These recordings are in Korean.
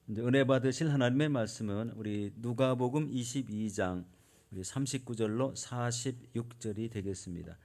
이제 은혜 받으실 하나님의 말씀은 우리 누가복음 22장 우리 39절로 46절이 되겠습니다.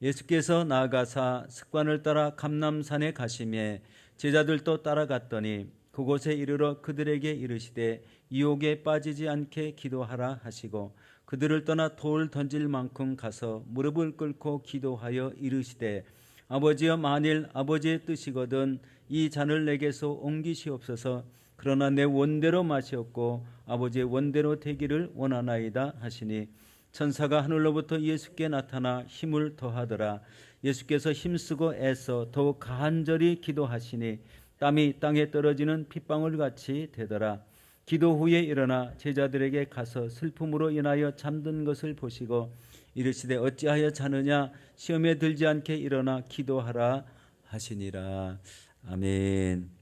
예수께서 나아가사 습관을 따라 감람산에 가시매 제자들도 따라갔더니 그곳에 이르러 그들에게 이르시되 유혹에 빠지지 않게 기도하라 하시고 그들을 떠나 돌 던질 만큼 가서 무릎을 꿇고 기도하여 이르시되 아버지여 만일 아버지의 뜻이거든 이 잔을 내게서 옮기시옵소서. 그러나 내 원대로 마시옵고 아버지의 원대로 되기를 원하나이다 하시니 천사가 하늘로부터 예수께 나타나 힘을 더하더라. 예수께서 힘쓰고 애써 더욱 간절히 기도하시니 땀이 땅에 떨어지는 핏방울 같이 되더라. 기도 후에 일어나 제자들에게 가서 슬픔으로 인하여 잠든 것을 보시고 이르시되 어찌하여 자느냐 시험에 들지 않게 일어나 기도하라 하시니라. 아멘.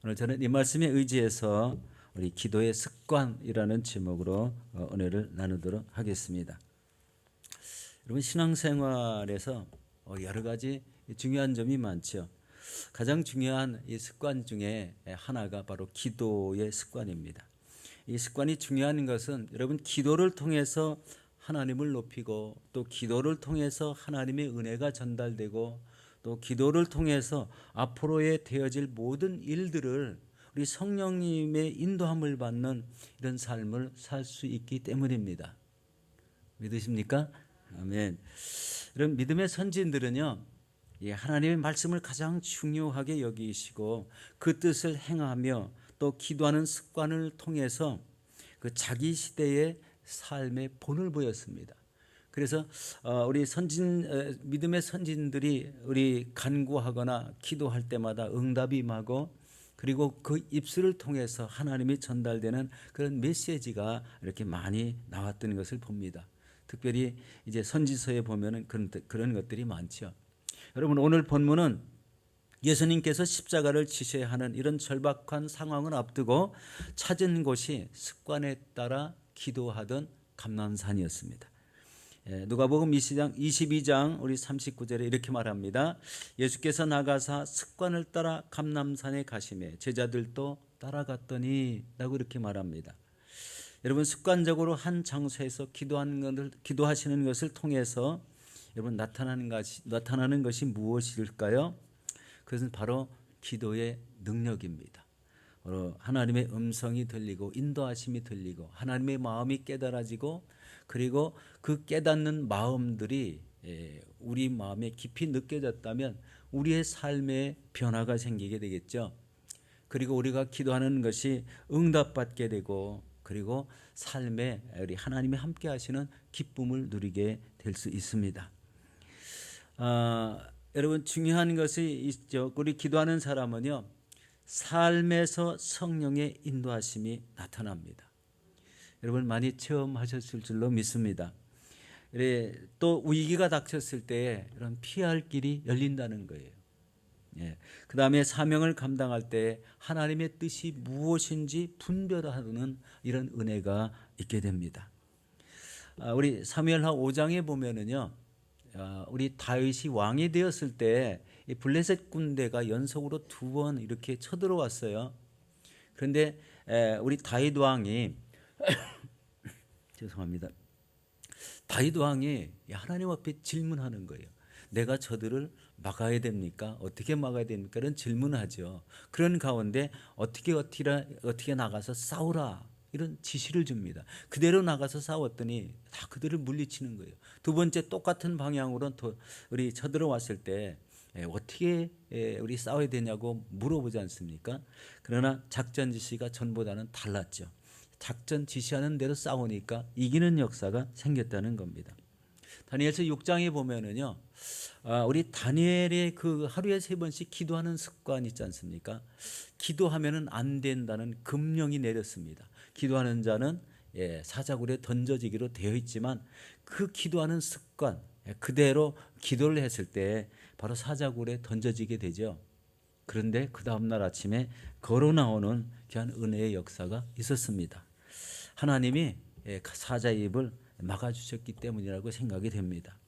오늘 저는 이 말씀에 의지해서 우리 기도의 습관이라는 제목으로 은혜를 나누도록 하겠습니다. 여러분 신앙생활에서 여러 가지 중요한 점이 많죠. 가장 중요한 이 습관 중에 하나가 바로 기도의 습관입니다. 이 습관이 중요한 것은 여러분 기도를 통해서 하나님을 높이고 또 기도를 통해서 하나님의 은혜가 전달되고 또 기도를 통해서 앞으로의 되어질 모든 일들을 우리 성령님의 인도함을 받는 이런 삶을 살 수 있기 때문입니다. 믿으십니까? 아멘. 이런 믿음의 선진들은요, 하나님의 말씀을 가장 중요하게 여기시고 그 뜻을 행하며 또 기도하는 습관을 통해서 그 자기 시대의 삶의 본을 보였습니다. 그래서 우리 믿음의 선진들이 우리 간구하거나 기도할 때마다 응답이 임하고 그리고 그 입술을 통해서 하나님이 전달되는 그런 메시지가 이렇게 많이 나왔던 것을 봅니다. 특별히 이제 선지서에 보면은 그런 것들이 많죠. 여러분 오늘 본문은 예수님께서 십자가를 지셔야 하는 이런 절박한 상황을 앞두고 찾은 곳이 습관에 따라 기도하던 감람산이었습니다. 누가복음 22장 우리 39절에 이렇게 말합니다. 예수께서 나가사 습관을 따라 감람산에 가시매 제자들도 따라갔더니 라고 이렇게 말합니다. 여러분 습관적으로 한 장소에서 기도하시는 것을 통해서 여러분 나타나는 것이 무엇일까요? 그것은 바로 기도의 능력입니다. 하나님의 음성이 들리고 인도하심이 들리고 하나님의 마음이 깨달아지고 그리고 그 깨닫는 마음들이 우리 마음에 깊이 느껴졌다면 우리의 삶에 변화가 생기게 되겠죠. 그리고 우리가 기도하는 것이 응답받게 되고 그리고 삶에 우리 하나님이 함께 하시는 기쁨을 누리게 될 수 있습니다. 여러분 중요한 것이 있죠. 우리 기도하는 사람은요. 삶에서 성령의 인도하심이 나타납니다. 여러분 많이 체험하셨을 줄로 믿습니다. 또 위기가 닥쳤을 때 이런 피할 길이 열린다는 거예요. 그 다음에 사명을 감당할 때 하나님의 뜻이 무엇인지 분별하는 이런 은혜가 있게 됩니다. 우리 사무엘하 5장에 보면은요, 우리 다윗이 왕이 되었을 때 이 블레셋 군대가 연속으로 2번 이렇게 쳐들어왔어요. 그런데 우리 다윗 왕이 죄송합니다. 다윗 왕이 하나님 앞에 질문하는 거예요. 내가 저들을 막아야 됩니까? 어떻게 막아야 됩니까? 이런 질문을 하죠. 그런 가운데 어떻게 나가서 싸우라 이런 지시를 줍니다. 그대로 나가서 싸웠더니 다 그들을 물리치는 거예요. 두 번째 똑같은 방향으로 우리 쳐들어왔을 때 어떻게 우리 싸워야 되냐고 물어보지 않습니까? 그러나 작전 지시가 전보다는 달랐죠. 작전 지시하는 대로 싸우니까 이기는 역사가 생겼다는 겁니다. 다니엘서 6장에 보면은요, 우리 다니엘의 그 하루에 3번씩 기도하는 습관이 있지 않습니까? 기도하면은 안 된다는 금령이 내렸습니다. 기도하는 자는 사자굴에 던져지기로 되어 있지만 그 기도하는 습관 그대로 기도를 했을 때 바로 사자굴에 던져지게 되죠. 그런데 그 다음날 아침에 걸어 나오는 귀한 은혜의 역사가 있었습니다. 하나님이 사자의 입을 막아주셨기 때문이라고 생각이 됩니다.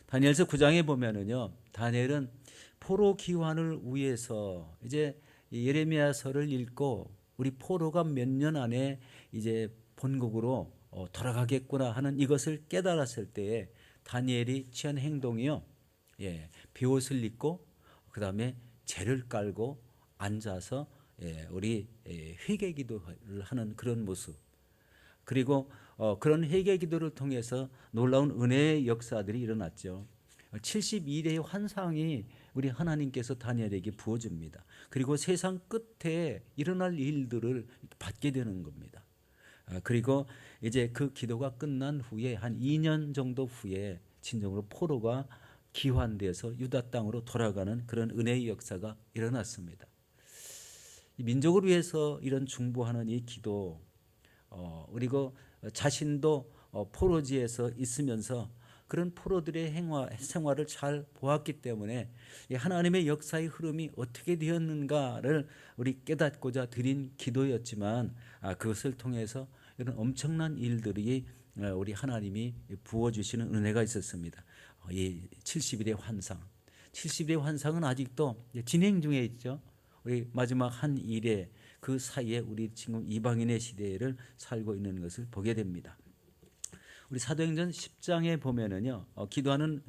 다니엘서 9장에 보면은요, 다니엘은 포로 기환을 위해서 이제 예레미야서를 읽고 우리 포로가 몇 년 안에 이제 본국으로 돌아가겠구나 하는 이것을 깨달았을 때에 다니엘이 취한 행동이요. 예, 베옷을 입고 그다음에 재를 깔고 앉아서 우리 회개 기도를 하는 그런 모습. 그리고 그런 회개 기도를 통해서 놀라운 은혜의 역사들이 일어났죠. 72대의 환상이 우리 하나님께서 다니엘에게 부어줍니다. 그리고 세상 끝에 일어날 일들을 받게 되는 겁니다. 그리고 이제 그 기도가 끝난 후에 한 2년 정도 후에 진정으로 포로가 귀환돼서 유다 땅으로 돌아가는 그런 은혜의 역사가 일어났습니다. 민족을 위해서 이런 중보하는 이 기도, 그리고 자신도 포로지에서 있으면서 그런 포로들의 생활을 잘 보았기 때문에 하나님의 역사의 흐름이 어떻게 되었는가를 우리 깨닫고자 드린 기도였지만 그것을 통해서 이런 엄청난 일들이 우리 하나님이 부어주시는 은혜가 있었습니다. 이 70일의 환상, 70일의 환상은 아직도 진행 중에 있죠. 우리 마지막 한 일에 그 사이에 우리 지금 이방인의 시대를 살고 있는 것을 보게 됩니다. 우리 사도행전 10장에 보면은요, 기도하는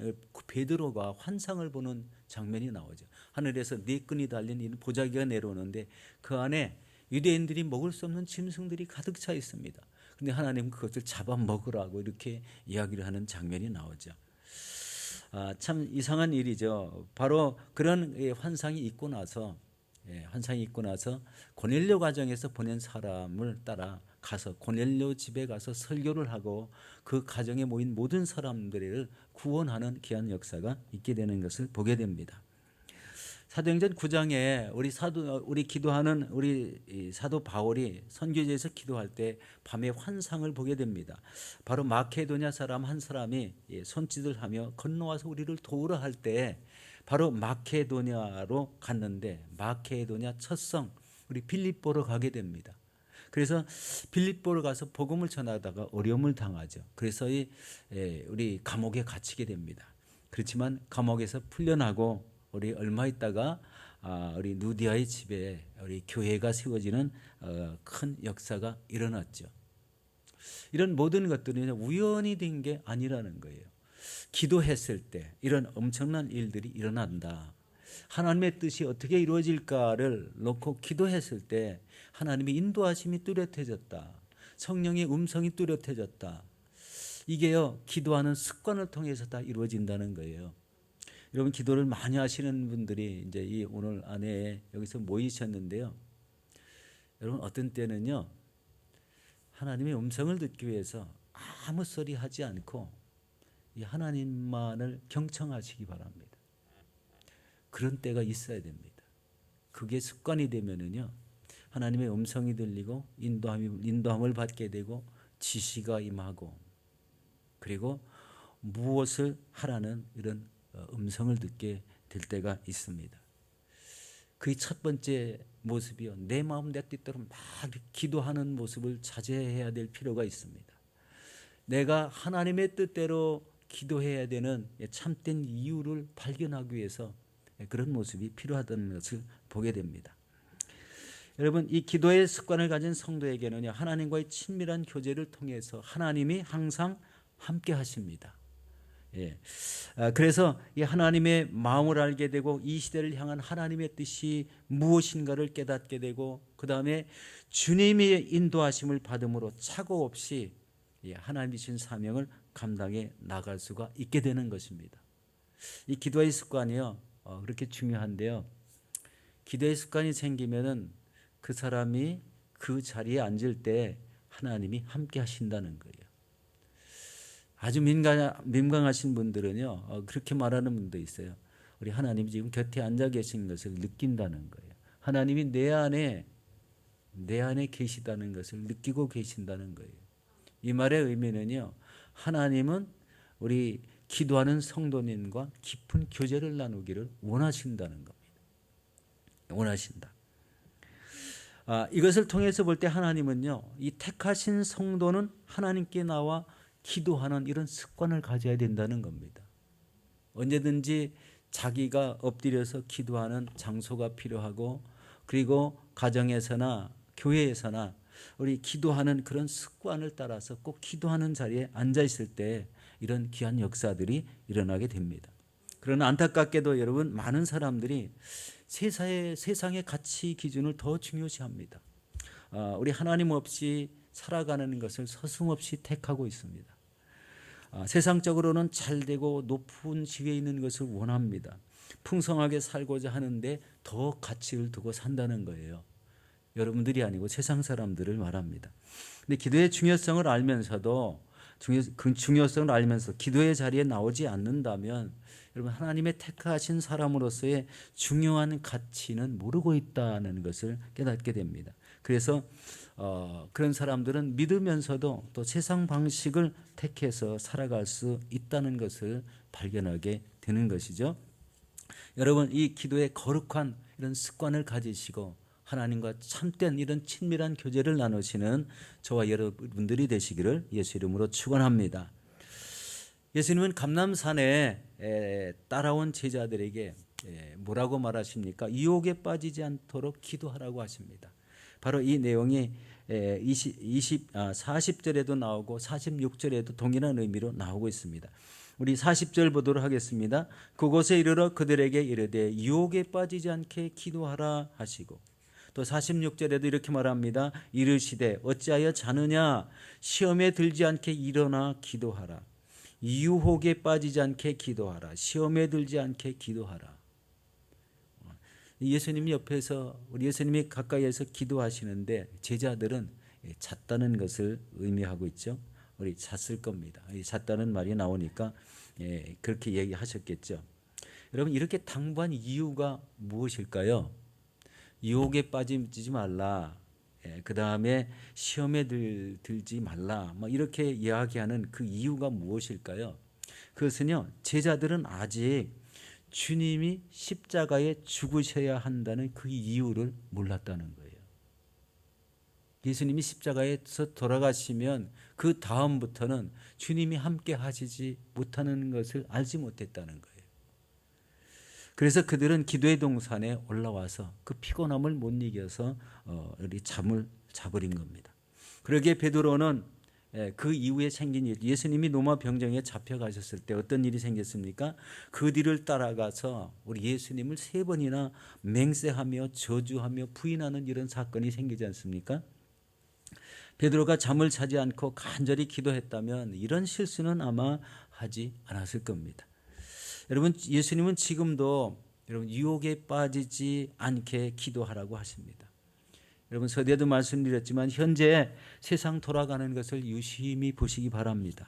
베드로가 환상을 보는 장면이 나오죠. 하늘에서 네 끈이 달린 이 보자기가 내려오는데 그 안에 유대인들이 먹을 수 없는 짐승들이 가득 차 있습니다. 근데 하나님 그것을 잡아 먹으라고 이렇게 이야기를 하는 장면이 나오죠. 참 이상한 일이죠. 바로 그런 환상이 있고 나서 고넬료 가정에서 보낸 사람을 따라 가서 고넬료 집에 가서 설교를 하고 그 가정에 모인 모든 사람들을 구원하는 귀한 역사가 있게 되는 것을 보게 됩니다. 사도행전 9장에 우리 기도하는 우리 사도 바울이 선교지에서 기도할 때 밤에 환상을 보게 됩니다. 바로 마케도냐 사람 한 사람이 손짓을 하며 건너와서 우리를 도우라 할 때 바로 마케도냐로 갔는데 마케도냐 첫성 우리 빌립보로 가게 됩니다. 그래서 빌립보로 가서 복음을 전하다가 어려움을 당하죠. 그래서 우리 감옥에 갇히게 됩니다. 그렇지만 감옥에서 풀려나고 우리 얼마 있다가 우리 누디아의 집에 우리 교회가 세워지는 큰 역사가 일어났죠. 이런 모든 것들은 우연히 된 게 아니라는 거예요. 기도했을 때 이런 엄청난 일들이 일어난다. 하나님의 뜻이 어떻게 이루어질까를 놓고 기도했을 때 하나님의 인도하심이 뚜렷해졌다. 성령의 음성이 뚜렷해졌다. 이게요, 기도하는 습관을 통해서 다 이루어진다는 거예요. 여러분 기도를 많이 하시는 분들이 이제 이 오늘 안에 여기서 모이셨는데요. 여러분 어떤 때는요, 하나님의 음성을 듣기 위해서 아무 소리 하지 않고 이 하나님만을 경청하시기 바랍니다. 그런 때가 있어야 됩니다. 그게 습관이 되면은요, 하나님의 음성이 들리고 인도함을 받게 되고 지시가 임하고 그리고 무엇을 하라는 이런 음성을 듣게 될 때가 있습니다. 그 첫 번째 모습이요, 내 마음 내 뜻대로 막 기도하는 모습을 자제해야 될 필요가 있습니다. 내가 하나님의 뜻대로 기도해야 되는 참된 이유를 발견하기 위해서 그런 모습이 필요하다는 것을 보게 됩니다. 여러분 이 기도의 습관을 가진 성도에게는 하나님과의 친밀한 교제를 통해서 하나님이 항상 함께 하십니다. 그래서 이 하나님의 마음을 알게 되고 이 시대를 향한 하나님의 뜻이 무엇인가를 깨닫게 되고 그 다음에 주님의 인도하심을 받음으로 착오 없이 하나님이 주신 사명을 감당해 나갈 수가 있게 되는 것입니다. 이 기도의 습관이요, 그렇게 중요한데요. 기도의 습관이 생기면은 그 사람이 그 자리에 앉을 때 하나님이 함께 하신다는 거예요. 아주 민감하신 분들은요, 그렇게 말하는 분도 있어요. 우리 하나님이 지금 곁에 앉아 계신 것을 느낀다는 거예요. 하나님이 내 안에 계시다는 것을 느끼고 계신다는 거예요. 이 말의 의미는요, 하나님은 우리 기도하는 성도님과 깊은 교제를 나누기를 원하신다는 겁니다. 원하신다. 이것을 통해서 볼 때 하나님은요, 이 택하신 성도는 하나님께 나와 기도하는 이런 습관을 가져야 된다는 겁니다. 언제든지 자기가 엎드려서 기도하는 장소가 필요하고 그리고 가정에서나 교회에서나 우리 기도하는 그런 습관을 따라서 꼭 기도하는 자리에 앉아 있을 때 이런 귀한 역사들이 일어나게 됩니다. 그러나 안타깝게도 여러분, 많은 사람들이 세상의 가치 기준을 더 중요시합니다. 우리 하나님 없이 살아가는 것을 서슴없이 택하고 있습니다. 세상적으로는 잘되고 높은 지위에 있는 것을 원합니다. 풍성하게 살고자 하는데 더 가치를 두고 산다는 거예요. 여러분들이 아니고 세상 사람들을 말합니다. 근데 기도의 중요성을 알면서도 그 중요성을 알면서 기도의 자리에 나오지 않는다면 여러분, 하나님의 택하신 사람으로서의 중요한 가치는 모르고 있다는 것을 깨닫게 됩니다. 그래서 그런 사람들은 믿으면서도 또 세상 방식을 택해서 살아갈 수 있다는 것을 발견하게 되는 것이죠. 여러분, 이 기도의 거룩한 이런 습관을 가지시고 하나님과 참된 이런 친밀한 교제를 나누시는 저와 여러분들이 되시기를 예수 이름으로 축원합니다. 예수님은 감람산에 따라온 제자들에게 뭐라고 말하십니까? 유혹에 빠지지 않도록 기도하라고 하십니다. 바로 이 내용이 40절에도 나오고 46절에도 동일한 의미로 나오고 있습니다. 우리 40절 보도록 하겠습니다. 그곳에 이르러 그들에게 이르되 유혹에 빠지지 않게 기도하라 하시고, 또 46절에도 이렇게 말합니다. 이르시되 어찌하여 자느냐, 시험에 들지 않게 일어나 기도하라. 유혹에 빠지지 않게 기도하라. 시험에 들지 않게 기도하라. 예수님이 옆에서, 우리 예수님이 가까이에서 기도하시는데 제자들은 잤다는 것을 의미하고 있죠. 우리 잤을 겁니다. 잤다는 말이 나오니까 그렇게 얘기하셨겠죠. 여러분, 이렇게 당부한 이유가 무엇일까요? 유혹에 빠지지 말라, 그 다음에 시험에 들지 말라, 이렇게 이야기하는 그 이유가 무엇일까요? 그것은요, 제자들은 아직 주님이 십자가에 죽으셔야 한다는 그 이유를 몰랐다는 거예요. 예수님이 십자가에서 돌아가시면 그 다음부터는 주님이 함께 하시지 못하는 것을 알지 못했다는 거예요. 그래서 그들은 기도의 동산에 올라와서 그 피곤함을 못 이겨서 잠을 자버린 겁니다. 그러기에 베드로는 그 이후에 생긴 일, 예수님이 로마 병정에 잡혀가셨을 때 어떤 일이 생겼습니까? 그 뒤를 따라가서 우리 예수님을 3번이나 맹세하며 저주하며 부인하는 이런 사건이 생기지 않습니까? 베드로가 잠을 자지 않고 간절히 기도했다면 이런 실수는 아마 하지 않았을 겁니다. 여러분, 예수님은 지금도 여러분 유혹에 빠지지 않게 기도하라고 하십니다. 여러분, 서두에도 말씀드렸지만 현재 세상 돌아가는 것을 유심히 보시기 바랍니다.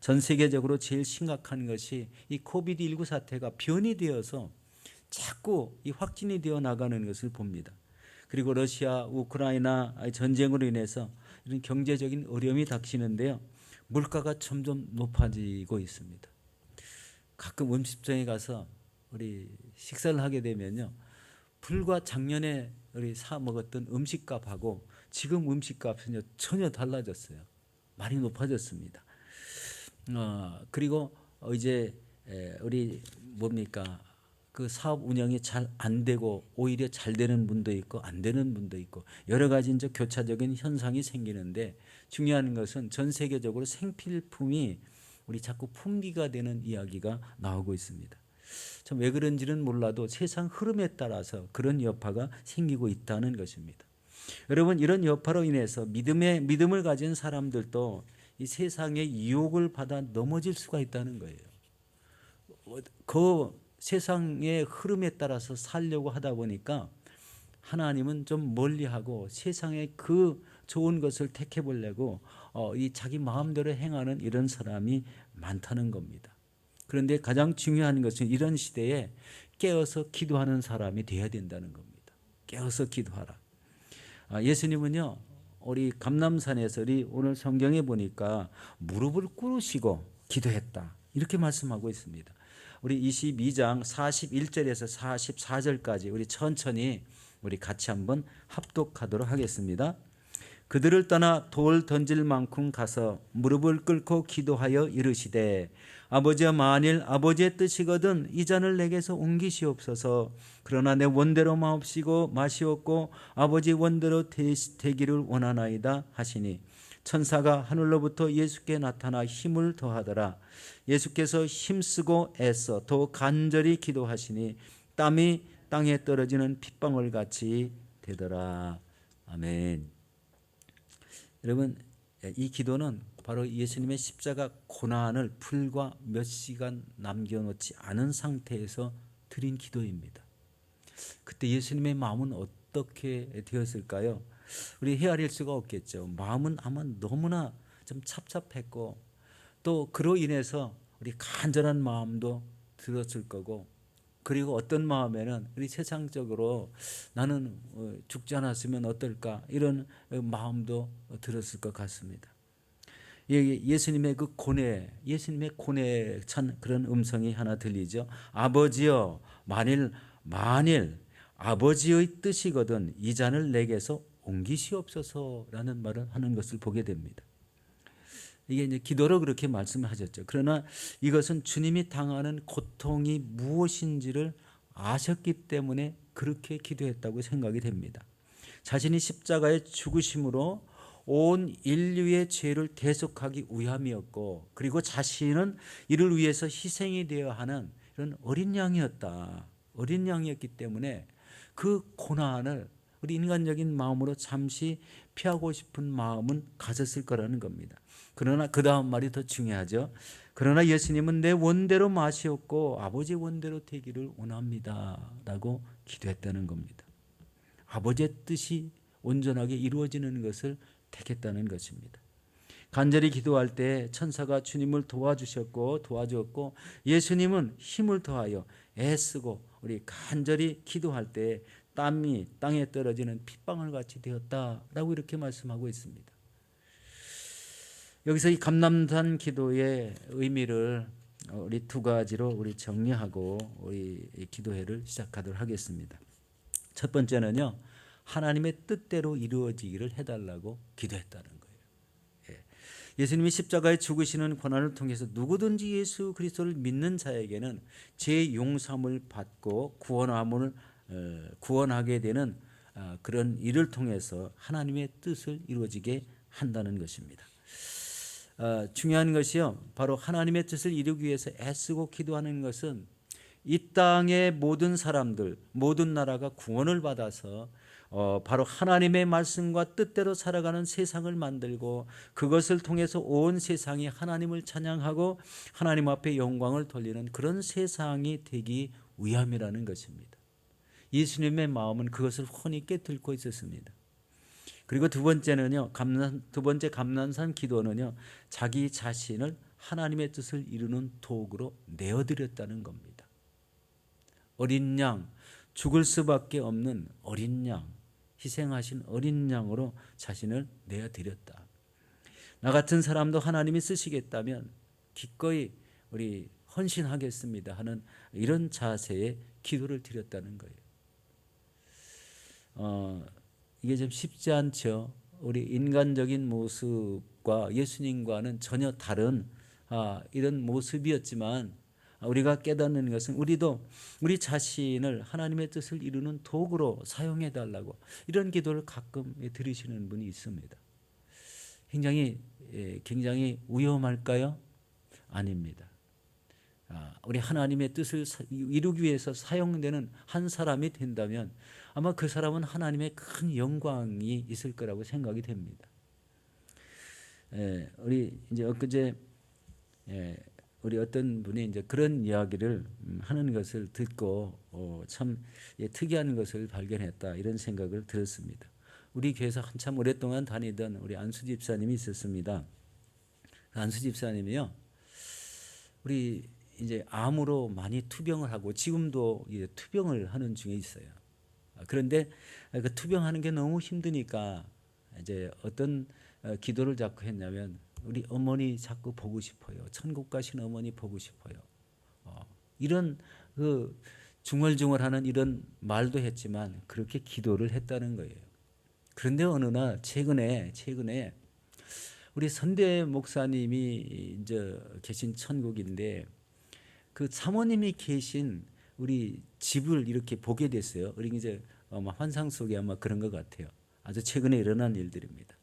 전 세계적으로 제일 심각한 것이 이 코비드19 사태가 변이 되어서 자꾸 이 확진이 되어 나가는 것을 봅니다. 그리고 러시아, 우크라이나 전쟁으로 인해서 이런 경제적인 어려움이 닥치는데요. 물가가 점점 높아지고 있습니다. 가끔 음식점에 가서 우리 식사를 하게 되면요, 불과 작년에 우리 사 먹었던 음식값하고 지금 음식값은 전혀 달라졌어요. 많이 높아졌습니다. 그리고 이제 우리 뭡니까, 그 사업 운영이 잘 안 되고 오히려 잘 되는 분도 있고 안 되는 분도 있고 여러 가지 이제 교차적인 현상이 생기는데, 중요한 것은 전 세계적으로 생필품이 우리 자꾸 품귀가 되는 이야기가 나오고 있습니다. 참 왜 그런지는 몰라도 세상 흐름에 따라서 그런 여파가 생기고 있다는 것입니다. 여러분, 이런 여파로 인해서 믿음을 가진 사람들도 이 세상의 유혹을 받아 넘어질 수가 있다는 거예요. 그 세상의 흐름에 따라서 살려고 하다 보니까 하나님은 좀 멀리하고 세상의 그 좋은 것을 택해 보려고 이 자기 마음대로 행하는 이런 사람이 많다는 겁니다. 그런데 가장 중요한 것은 이런 시대에 깨어서 기도하는 사람이 되어야 된다는 겁니다. 깨어서 기도하라. 예수님은요, 우리 감람산에서 우리 오늘 성경에 보니까 무릎을 꿇으시고 기도했다, 이렇게 말씀하고 있습니다. 우리 22장 41절에서 44절까지 우리 천천히 우리 같이 한번 합독하도록 하겠습니다. 그들을 떠나 돌 던질 만큼 가서 무릎을 꿇고 기도하여 이르시되 아버지여 만일 아버지의 뜻이거든 이 잔을 내게서 옮기시옵소서. 그러나 내 원대로 마옵시고 마시옵고 아버지 원대로 되기를 원하나이다 하시니 천사가 하늘로부터 예수께 나타나 힘을 더하더라. 예수께서 힘쓰고 애써 더 간절히 기도하시니 땀이 땅에 떨어지는 핏방울 같이 되더라. 아멘. 여러분, 이 기도는 바로 예수님의 십자가 고난을 불과 몇 시간 남겨놓지 않은 상태에서 드린 기도입니다. 그때 예수님의 마음은 어떻게 되었을까요? 우리 헤아릴 수가 없겠죠. 마음은 아마 너무나 좀 찹찹했고 또 그로 인해서 우리 간절한 마음도 들었을 거고, 그리고 어떤 마음에는 우리 세상적으로 나는 죽지 않았으면 어떨까 이런 마음도 들었을 것 같습니다. 예수님의 그 고뇌, 예수님의 고뇌 찬 그런 음성이 하나 들리죠. 아버지여 만일 아버지의 뜻이거든 이 잔을 내게서 옮기시옵소서라는 말을 하는 것을 보게 됩니다. 이게 이제 기도로 그렇게 말씀하셨죠. 그러나 이것은 주님이 당하는 고통이 무엇인지를 아셨기 때문에 그렇게 기도했다고 생각이 됩니다. 자신이 십자가의 죽으심으로 온 인류의 죄를 대속하기 위함이었고, 그리고 자신은 이를 위해서 희생이 되어야 하는 이런 어린 양이었다. 어린 양이었기 때문에 그 고난을 우리 인간적인 마음으로 잠시 피하고 싶은 마음은 가졌을 거라는 겁니다. 그러나 그 다음 말이 더 중요하죠. 그러나 예수님은 내 원대로 마시옵고 아버지 원대로 되기를 원합니다 라고 기도했다는 겁니다. 아버지의 뜻이 온전하게 이루어지는 것을 택했다는 것입니다. 간절히 기도할 때 천사가 주님을 도와주었고 예수님은 힘을 더하여 애쓰고 우리 간절히 기도할 때 땀이 땅에 떨어지는 핏방울 같이 되었다라고 이렇게 말씀하고 있습니다. 여기서 이 감람산 기도의 의미를 우리 두 가지로 우리 정리하고 우리 기도회를 시작하도록 하겠습니다. 첫 번째는요, 하나님의 뜻대로 이루어지기를 해달라고 기도했다는 거예요. 예수님이 십자가에 죽으시는 고난을 통해서 누구든지 예수 그리스도를 믿는 자에게는 죄 용서함을 받고 구원하게 되는 그런 일을 통해서 하나님의 뜻을 이루어지게 한다는 것입니다. 중요한 것이요, 바로 하나님의 뜻을 이루기 위해서 애쓰고 기도하는 것은 이 땅의 모든 사람들, 모든 나라가 구원을 받아서 바로 하나님의 말씀과 뜻대로 살아가는 세상을 만들고 그것을 통해서 온 세상이 하나님을 찬양하고 하나님 앞에 영광을 돌리는 그런 세상이 되기 위함이라는 것입니다. 예수님의 마음은 그것을 훤히 꿰뚫고 있었습니다. 그리고 두 번째는요, 두 번째 감람산 기도는요, 자기 자신을 하나님의 뜻을 이루는 도구로 내어드렸다는 겁니다. 어린 양, 죽을 수밖에 없는 어린 양, 희생하신 어린 양으로 자신을 내어드렸다. 나 같은 사람도 하나님이 쓰시겠다면 기꺼이 우리 헌신하겠습니다 하는 이런 자세의 기도를 드렸다는 거예요. 이게 좀 쉽지 않죠. 우리 인간적인 모습과 예수님과는 전혀 다른 이런 모습이었지만 우리가 깨닫는 것은 우리도 우리 자신을 하나님의 뜻을 이루는 도구로 사용해 달라고 이런 기도를 가끔 드리시는 분이 있습니다. 굉장히 위험할까요? 아닙니다. 우리 하나님의 뜻을 이루기 위해서 사용되는 한 사람이 된다면 아마 그 사람은 하나님의 큰 영광이 있을 거라고 생각이 됩니다. 우리 이제 엊그제 우리 어떤 분이 이제 그런 이야기를 하는 것을 듣고 참 특이한 것을 발견했다 이런 생각을 들었습니다. 우리 교회에서 한참 오랫동안 다니던 우리 안수 집사님이 있었습니다. 안수 집사님이요, 우리 이제 암으로 많이 투병을 하고 지금도 투병을 하는 중에 있어요. 그런데 그 투병하는 게 너무 힘드니까 이제 어떤 기도를 자꾸 했냐면 우리 어머니 자꾸 보고 싶어요. 천국 가신 어머니 보고 싶어요. 이런 중얼중얼하는 이런 말도 했지만 그렇게 기도를 했다는 거예요. 그런데 어느 날 최근에 우리 선대 목사님이 이제 계신 천국인데 그 사모님이 계신 우리 집을 이렇게 보게 됐어요. 우리 이제 아마 환상 속에 아마 그런 것 같아요. 아주 최근에 일어난 일들입니다.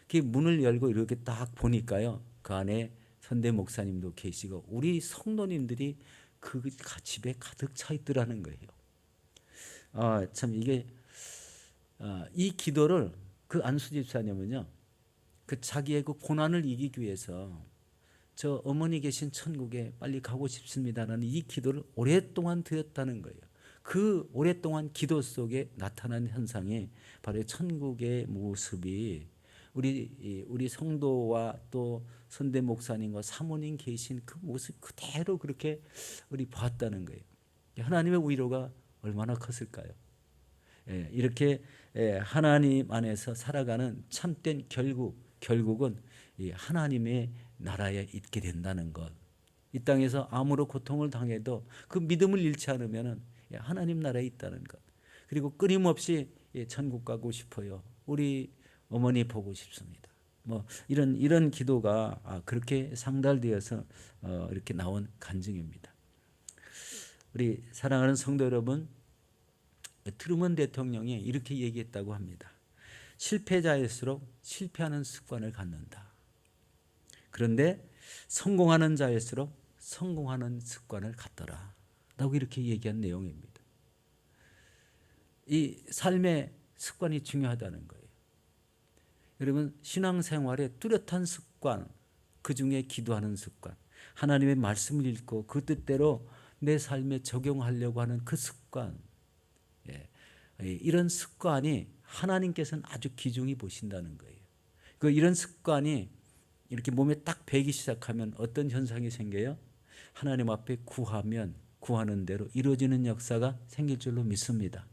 그 문을 열고 이렇게 딱 보니까요, 그 안에 선대 목사님도 계시고 우리 성도님들이 그 집에 가득 차 있더라는 거예요. 참 이게 이 기도를 그 안수 집사님은요, 그 자기의 그 고난을 이기기 위해서 저 어머니 계신 천국에 빨리 가고 싶습니다라는 이 기도를 오랫동안 드렸다는 거예요. 그 오랫동안 기도 속에 나타난 현상이 바로 천국의 모습이 우리 성도와 또 선대 목사님과 사모님 계신 그 모습 그대로 그렇게 우리 봤다는 거예요. 하나님의 위로가 얼마나 컸을까요? 이렇게 하나님 안에서 살아가는 참된 결국은 이 하나님의 나라에 있게 된다는 것. 이 땅에서 아무런 고통을 당해도 그 믿음을 잃지 않으면 하나님 나라에 있다는 것. 그리고 끊임없이 천국 가고 싶어요. 우리 어머니 보고 싶습니다. 뭐 이런 기도가 그렇게 상달되어서 이렇게 나온 간증입니다. 우리 사랑하는 성도 여러분, 트루먼 대통령이 이렇게 얘기했다고 합니다. 실패자일수록 실패하는 습관을 갖는다. 그런데 성공하는 자일수록 성공하는 습관을 갖더라. 라고 이렇게 얘기한 내용입니다. 이 삶의 습관이 중요하다는 거예요. 여러분, 신앙생활에 뚜렷한 습관, 그중에 기도하는 습관, 하나님의 말씀을 읽고 그 뜻대로 내 삶에 적용하려고 하는 그 습관, 이런 습관이 하나님께서는 아주 귀중히 보신다는 거예요. 이런 습관이 이렇게 몸에 딱 배기 시작하면 어떤 현상이 생겨요? 하나님 앞에 구하는 대로 이루어지는 역사가 생길 줄로 믿습니다.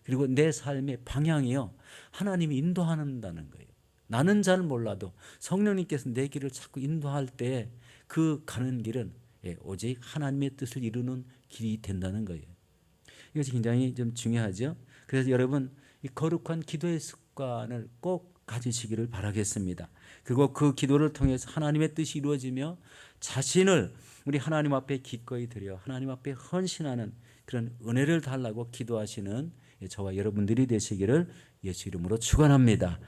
그리고 내 삶의 방향이요, 하나님이 인도한다는 거예요. 나는 잘 몰라도 성령님께서 내 길을 자꾸 인도할 때 그 가는 길은 오직 하나님의 뜻을 이루는 길이 된다는 거예요. 이것이 굉장히 좀 중요하죠. 그래서 여러분, 이 거룩한 기도의 습관을 꼭 가지시기를 바라겠습니다. 그리고 그 기도를 통해서 하나님의 뜻이 이루어지며 자신을 우리 하나님 앞에 기꺼이 드려 하나님 앞에 헌신하는 그런 은혜를 달라고 기도하시는 저와 여러분들이 되시기를 예수 이름으로 축원합니다.